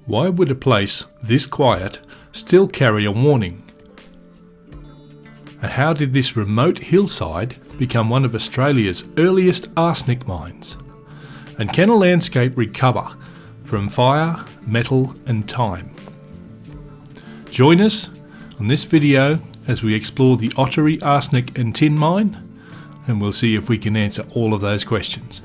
Why would a place this quiet still carry a warning? And how did this remote hillside become one of Australia's earliest arsenic mines? And can a landscape recover from fire, metal and time? Join us on this video as we explore the Ottery Arsenic and Tin Mine, and we'll see if we can answer all of those questions.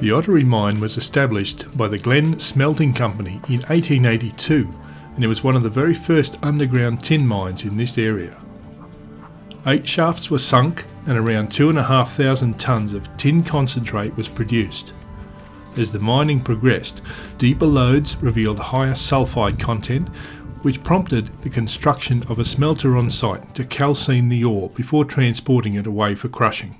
The Ottery Mine was established by the Glen Smelting Company in 1882, and it was one of the very first underground tin mines in this area. 8 shafts were sunk and around 2,500 tonnes of tin concentrate was produced. As the mining progressed, deeper lodes revealed higher sulphide content, which prompted the construction of a smelter on site to calcine the ore before transporting it away for crushing.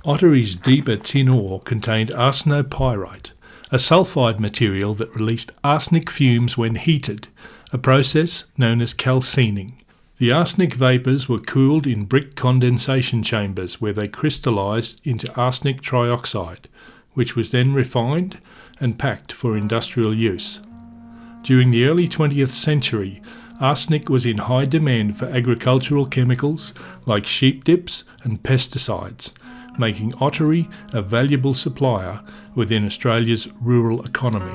Ottery's deeper tin ore contained arsenopyrite, a sulphide material that released arsenic fumes when heated, a process known as calcining. The arsenic vapours were cooled in brick condensation chambers where they crystallised into arsenic trioxide, which was then refined and packed for industrial use. During the early 20th century, arsenic was in high demand for agricultural chemicals like sheep dips and pesticides, making Ottery a valuable supplier within Australia's rural economy.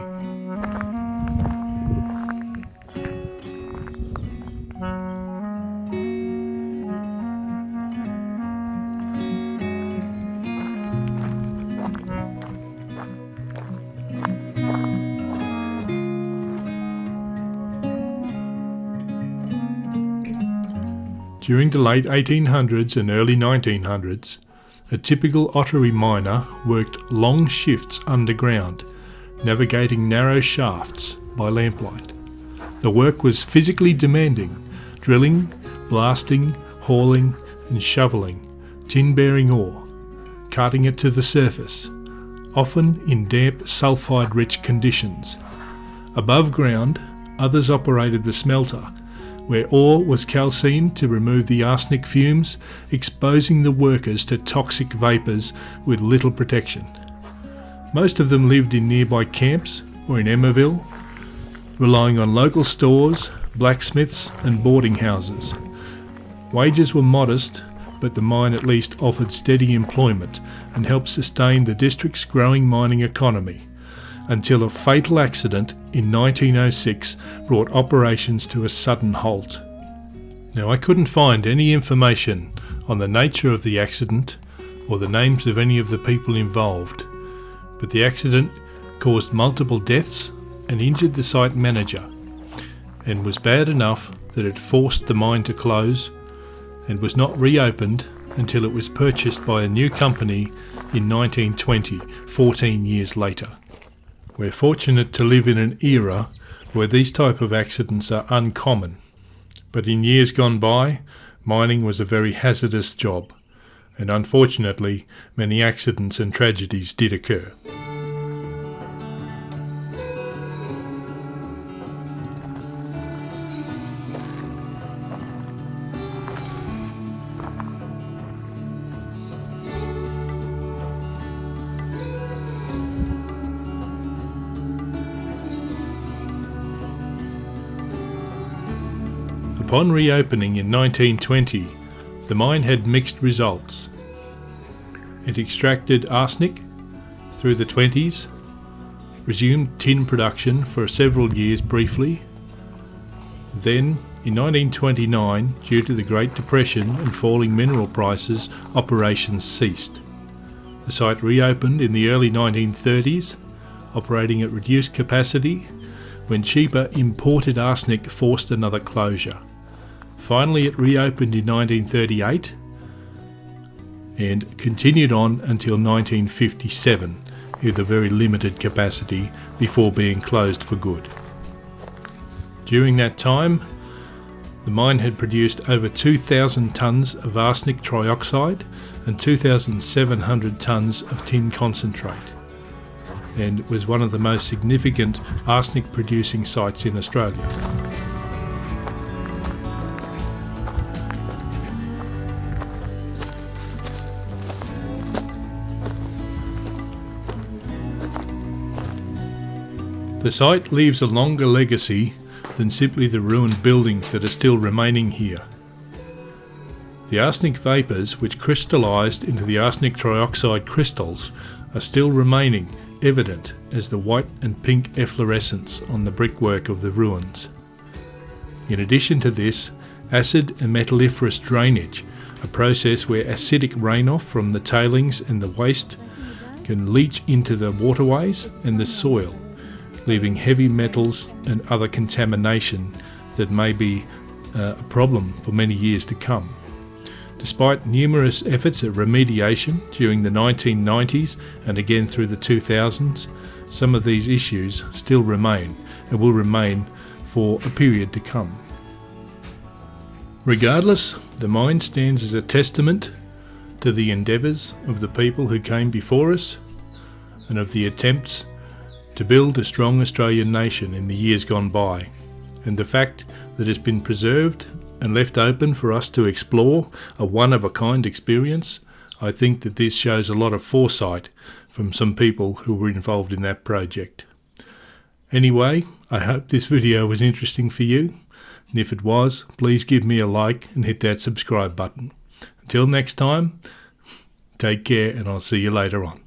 During the late 1800s and early 1900s, a typical Ottery miner worked long shifts underground, navigating narrow shafts by lamplight. The work was physically demanding, drilling, blasting, hauling and shoveling tin-bearing ore, carting it to the surface, often in damp sulphide-rich conditions. Above ground, others operated the smelter, where ore was calcined to remove the arsenic fumes, exposing the workers to toxic vapours with little protection. Most of them lived in nearby camps or in Emmaville, relying on local stores, blacksmiths and boarding houses. Wages were modest, but the mine at least offered steady employment and helped sustain the district's growing mining economy, until a fatal accident in 1906 brought operations to a sudden halt. Now, I couldn't find any information on the nature of the accident or the names of any of the people involved, but the accident caused multiple deaths and injured the site manager, and was bad enough that it forced the mine to close and was not reopened until it was purchased by a new company in 1920, 14 years later. We're fortunate to live in an era where these type of accidents are uncommon, but in years gone by, mining was a very hazardous job, and unfortunately, many accidents and tragedies did occur. Upon reopening in 1920, the mine had mixed results. It extracted arsenic through the 20s, resumed tin production for several years briefly. Then, in 1929, due to the Great Depression and falling mineral prices, operations ceased. The site reopened in the early 1930s, operating at reduced capacity, when cheaper imported arsenic forced another closure. Finally, it reopened in 1938 and continued on until 1957 with a very limited capacity before being closed for good. During that time, the mine had produced over 2,000 tonnes of arsenic trioxide and 2,700 tonnes of tin concentrate. and was one of the most significant arsenic producing sites in Australia. The site leaves a longer legacy than simply the ruined buildings that are still remaining here. The arsenic vapours, which crystallised into the arsenic trioxide crystals, are still remaining evident as the white and pink efflorescence on the brickwork of the ruins. In addition to this, acid and metalliferous drainage, a process where acidic rainoff from the tailings and the waste can leach into the waterways and the soil, leaving heavy metals and other contamination that may be a problem for many years to come. Despite numerous efforts at remediation during the 1990s and again through the 2000s, some of these issues still remain and will remain for a period to come. Regardless, the mine stands as a testament to the endeavours of the people who came before us and of the attempts to build a strong Australian nation in the years gone by, and the fact that it's been preserved and left open for us to explore a one-of-a-kind experience, I think that this shows a lot of foresight from some people who were involved in that project. Anyway, I hope this video was interesting for you, and if it was, please give me a like and hit that subscribe button. Until next time, take care and I'll see you later on.